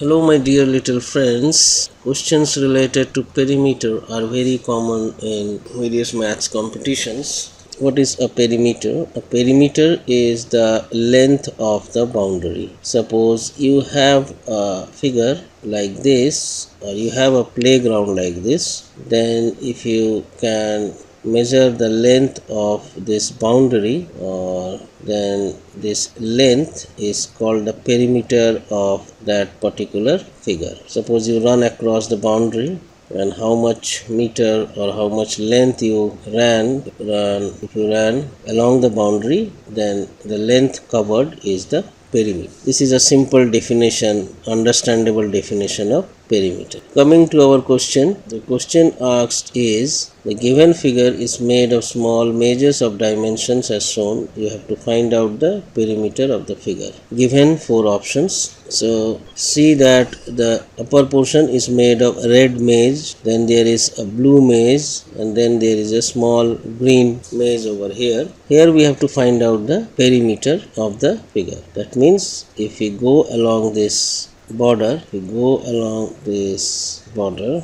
Hello my dear little friends. Questions related to perimeter are very common in various maths competitions. What is a perimeter? A perimeter is the length of the boundary. Suppose you have a figure like this, or you have a playground like this, then if you can measure the length of this boundary, or then this length is called the perimeter of that particular figure. Suppose you run across the boundary, and how much meter or how much length you if you ran along the boundary, then the length covered is the perimeter. This is a simple definition, understandable definition of perimeter. Coming to our question, the question asked is, the given figure is made of small measures of dimensions as shown. You have to find out the perimeter of the figure. Given 4 options. So see that the upper portion is made of red maze, then there is a blue maze, and then there is a small green maze over here. Here we have to find out the perimeter of the figure. That means if we go along this border,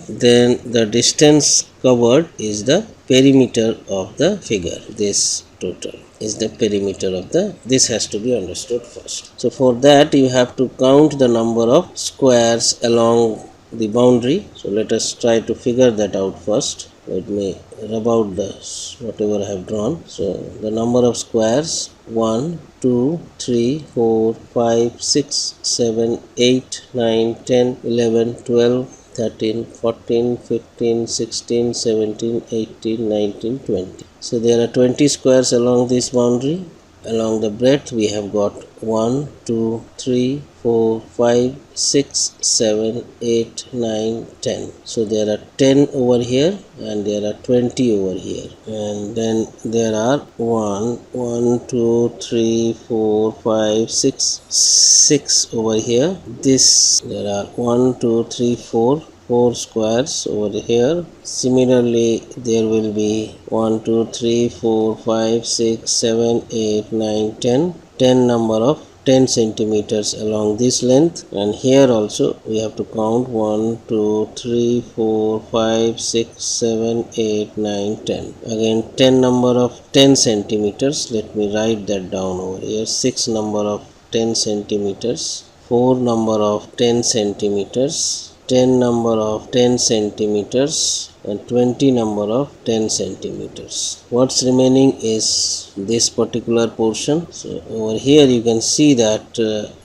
then the distance covered is the perimeter of the figure. This total is the perimeter of this has to be understood first. So for that you have to count the number of squares along the boundary. So let us try to figure that out first. Let me rub out whatever I have drawn. So the number of squares: 1, 2, 3, 4, 5, 6, 7, 8, 9, 10, 11, 12, 13, 14, 15, 16, 17, 18, 19, 20. So there are 20 squares along this boundary. Along the breadth we have got 1, 2, 3, 4, 5, 6, 7, 8, 9, 10. So there are 10 over here and there are 20 over here. And then there are 1, 2, 3, 4, 5, 6 over here. There are 1, 2, 3, 4 squares over here. Similarly, there will be 1, 2, 3, 4, 5, 6, 7, 8, 9, 10 number of 10 centimeters along this length, and here also we have to count 1, 2, 3, 4, 5, 6, 7, 8, 9, 10. Again 10 number of 10 centimeters. Let me write that down over here. 6 number of 10 centimeters, 4 number of 10 centimeters, 10 number of 10 centimeters, and 20 number of 10 centimeters. What's remaining is this particular portion. So over here you can see that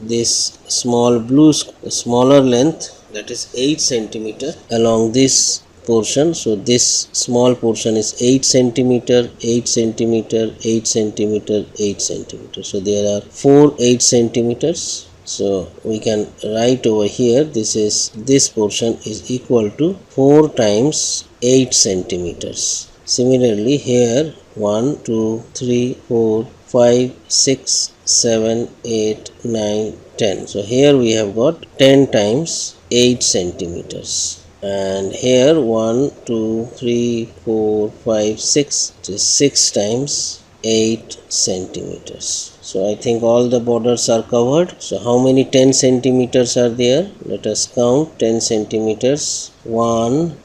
this smaller length, that is 8 centimeter along this portion. So this small portion is 8 centimeter, 8 centimeter, 8 centimeter, 8 centimeter. So there are 4 8 centimeters. So we can write over here, this portion is equal to 4 times 8 centimeters. Similarly here 1, 2, 3, 4, 5, 6, 7, 8, 9, 10. So here we have got 10 times 8 centimeters. And here 1, 2, 3, 4, 5, 6. It is 6 times 8 centimeters. So I think all the borders are covered. So how many 10 centimeters are there? Let us count 10 centimeters. 10.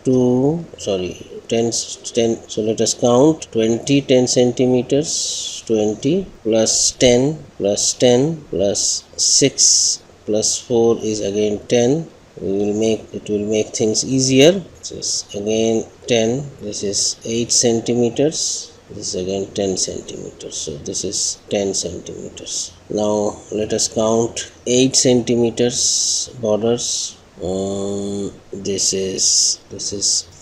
So let us count 20 10 centimeters. 20 plus 10 plus 10 plus 6 plus 4 is again 10. It will make things easier. This is again 10. This is 8 centimeters. This is again 10 centimeters. So this is 10 centimeters. Now let us count 8 centimeters borders. This is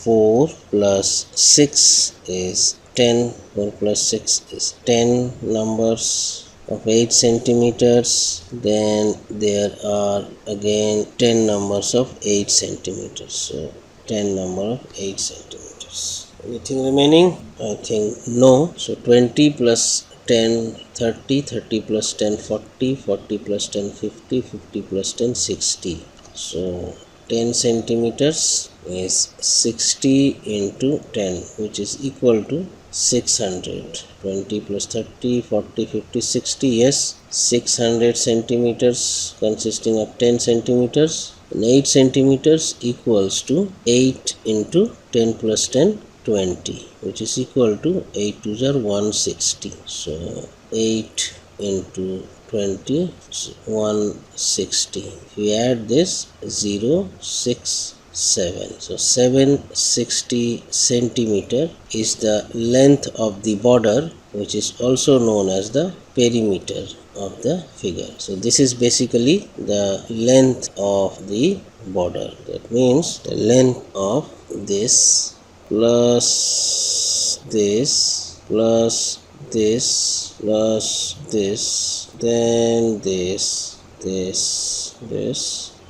4 plus 6 is 10. 4 plus 6 is 10 numbers of 8 centimeters. Then there are again 10 numbers of 8 centimeters. So 10 number of 8 centimeters. Anything remaining? I think no. So 20 plus 10 30, 30 plus 10 40, 40 plus 10 50, 50 plus 10 60. So 10 centimeters is 60 into 10, which is equal to 600. 20 plus 30, 40, 50, 60. Yes, 600 centimeters consisting of 10 centimeters And 8 centimeters equals to 8 into 10 plus 10, 20, which is equal to 8 to 160. So 8 into 20 is 160. If we add this, 0, 6, 7. So 760 centimeter is the length of the border, which is also known as the perimeter of the figure. So this is basically the length of the border. That means the length of this plus this plus this plus this, then this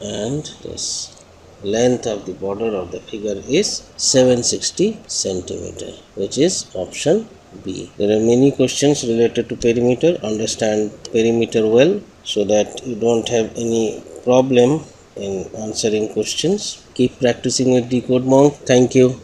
and this. Length of the border of the figure is 760 centimeter, which is option B. There are many questions related to perimeter. Understand perimeter well so that you don't have any problem in answering questions. Keep practicing with Decode Monk. Thank you.